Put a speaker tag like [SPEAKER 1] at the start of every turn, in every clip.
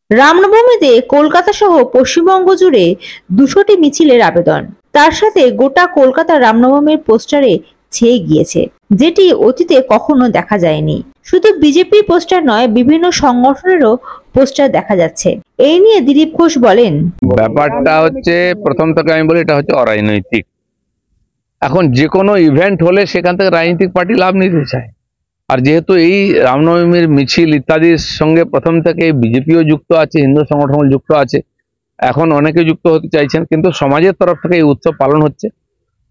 [SPEAKER 1] রামনবমীতে কলকাতা সহ পশ্চিমবঙ্গ জুড়ে 200টি মিছিলের আবেদন। তার সাথে গোটা কলকাতা রামনবমীর পোস্টারে ছেয়ে গিয়েছে, যেটি অতীতে কখনো দেখা যায়নি। শুধু বিজেপির পোস্টার নয়, বিভিন্ন সংগঠনেরও পোস্টার দেখা যাচ্ছে। এই নিয়ে দিলীপ ঘোষ বলেন,
[SPEAKER 2] ব্যাপারটা হচ্ছে প্রথম থেকে আমি বলি এটা হচ্ছে অরাজনৈতিক। এখন যে কোনো ইভেন্ট হলে সেখান থেকে রাজনৈতিক পার্টি লাভ নিতে চায়। আর যেহেতু এই রামনবমীর মিছিল ইত্যাদির সঙ্গে প্রথম থেকে বিজেপিও যুক্ত আছে, হিন্দু সংগঠন যুক্ত আছে, এখন অনেকে যুক্ত হতে চাইছেন, কিন্তু সমাজের তরফ থেকে এই উৎসব পালন হচ্ছে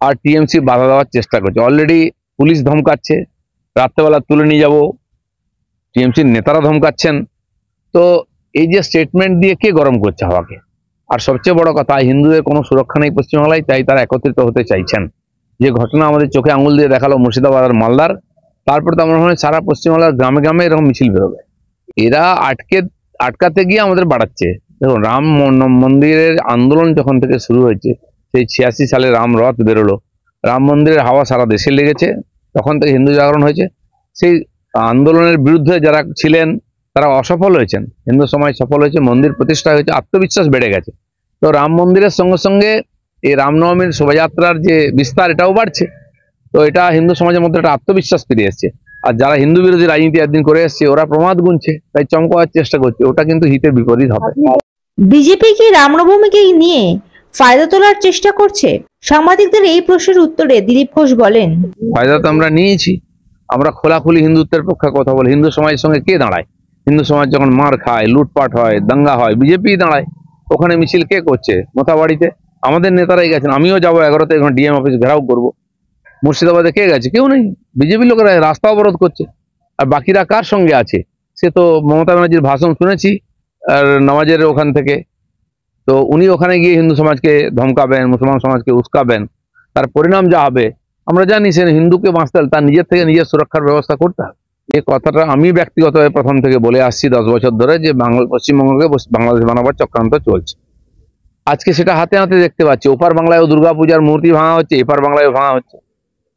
[SPEAKER 2] আর টিএমসি বাধা দেওয়ার চেষ্টা করছে। অলরেডি পুলিশ ধমকাচ্ছে, রাত্রেবেলা তুলে নিয়ে যাব, টিএমসির নেতারা ধমকাচ্ছেন। তো এই যে স্টেটমেন্ট দিয়ে কে গরম করছে হাওয়াকে? আর সবচেয়ে বড় কথা, হিন্দুদের কোনো সুরক্ষা নেই পশ্চিমবাংলায়, তাই তারা একত্রিত হতে চাইছেন। যে ঘটনা আমাদের চোখে আঙুল দিয়ে দেখালো মুর্শিদাবাদ আর মালদার, তারপরে তো আমার মনে হয় সারা পশ্চিমবাংলার গ্রামে গ্রামে এরকম মিছিল বেরোবে। এরা আটকাতে গিয়ে আমাদের বাড়াচ্ছে। দেখুন, রাম মন্দিরের আন্দোলন যখন থেকে শুরু হয়েছে, সেই 86 সালে রাম রথ বেরোলো, রাম মন্দিরের হাওয়া সারা দেশে লেগেছে, তখন থেকে হিন্দু জাগরণ হয়েছে। সেই আন্দোলনের বিরুদ্ধে যারা ছিলেন তারা অসফল হয়েছেন, হিন্দু সমাজ সফল হয়েছে, মন্দির প্রতিষ্ঠা হয়েছে, আত্মবিশ্বাস বেড়ে গেছে। তো রাম মন্দিরের সঙ্গে সঙ্গে এই রামনবমীর শোভাযাত্রার যে বিস্তার, এটাও বাড়ছে। তো এটা হিন্দু সমাজের মধ্যে একটা আত্মবিশ্বাস ফিরে এসছে। আর যারা হিন্দু বিরোধী রাজনীতি একদিন করে এসছে, ওরা প্রমাদ গুনছে, তাই চমকাবার চেষ্টা করছে। ওটা কিন্তু হিতের বিপরীত হবে।
[SPEAKER 1] বিজেপি কি রামনবমীকে নিয়ে ফায়দা তোলার চেষ্টা করছে? সাংবাদিকদের এই প্রশ্নের উত্তরে দিলীপ ঘোষ বলেন,
[SPEAKER 2] ফায়দা তো আমরা নিয়েছি। আমরা খোলাখুলি হিন্দুত্বের পক্ষে কথা বলি। হিন্দু সমাজের সঙ্গে কে দাঁড়ায়? হিন্দু সমাজ যখন মার খায়, লুটপাট হয়, দাঙ্গা হয়, বিজেপি দাঁড়ায়। ওখানে মিছিল কে করছে? মোথাবাড়িতে আমাদের নেতারাই গেছেন। আমিও যাবো 11 তারিখ ডিএম অফিস ঘেরাও করবো। মুর্শিদাবাদে কে গেছে? কেউ নেই। বিজেপি লোকেরা রাস্তা অবরোধ করছে। আর বাকিরা কার সঙ্গে আছে? সে তো মমতা ব্যানার্জির ভাষণ শুনেছি আর নামাজের ওখান থেকে। তো উনি ওখানে গিয়ে হিন্দু সমাজকে ধমকাবেন, মুসলমান সমাজকে উস্কাবেন, তার পরিণাম যা হবে আমরা জানি। সে হিন্দুকে বাঁচতে হলে তার নিজের থেকে নিজের সুরক্ষার ব্যবস্থা করতে হবে। এই কথাটা আমি ব্যক্তিগতভাবে প্রথম থেকে বলে আসছি 10 বছর ধরে, যে পশ্চিমবঙ্গকে বাংলাদেশ বানাবার চক্রান্ত চলছে। আজকে সেটা হাতে হাতে দেখতে পাচ্ছি। ওপার বাংলায়ও দুর্গাপূজার মূর্তি ভাঙা হচ্ছে, এপার বাংলায়ও ভাঙা হচ্ছে।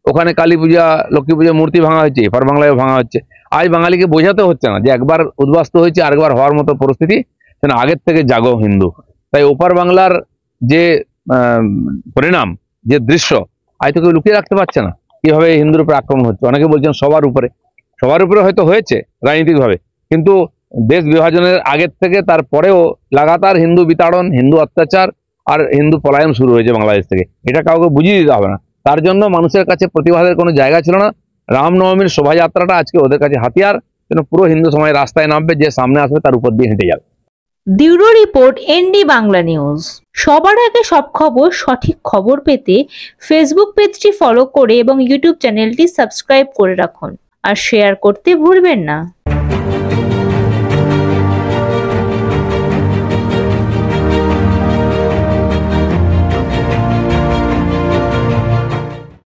[SPEAKER 2] ওখানে কালী পূজা, লক্ষ্মী পূজার মূর্তি ভাঙা হচ্ছে, এপার বাংলায়ও ভাঙা হচ্ছে। আজ বাঙালিকে বোঝাতে হচ্ছে না যে একবার উদ্বাস্ত হয়েছে, আরেকবার হওয়ার মতো পরিস্থিতি, সেটা আগের থেকে জাগো হিন্দু। তাই ওপার বাংলার যে পরিণাম, যে দৃশ্য, আজ তো কেউ লুকিয়ে রাখতে পারছে না কিভাবে হিন্দুর উপরে আক্রমণ হচ্ছে। অনেকে বলছেন সবার উপরে হয়তো হয়েছে রাজনৈতিকভাবে, কিন্তু দেশ বিভাজনের আগের থেকে তারপরেও লাগাতার হিন্দু বিতাড়ন, হিন্দু অত্যাচার আর হিন্দু পলায়ন শুরু হয়েছে বাংলাদেশ থেকে। এটা কাউকে বুঝিয়ে দিতে হবে না। তার জন্য মানুষের কাছে প্রতিবাদের কোনো জায়গা ছিল না। রামনবমীর শোভাযাত্রাটা আজকে ওদের কাছে হাতিয়ার, যেন পুরো হিন্দু সমাজ রাস্তায় নামবে, যে সামনে আসবে তার উপর দিয়ে হেঁটে যাবে।
[SPEAKER 1] Bureau report, ND Bangla news. সবার আগে সব খবর, সঠিক খবর পেতে ফেসবুক পেজটি ফলো করে এবং ইউটিউব চ্যানেলটি সাবস্ক্রাইব করে রাখুন আর শেয়ার করতে ভুলবেন না।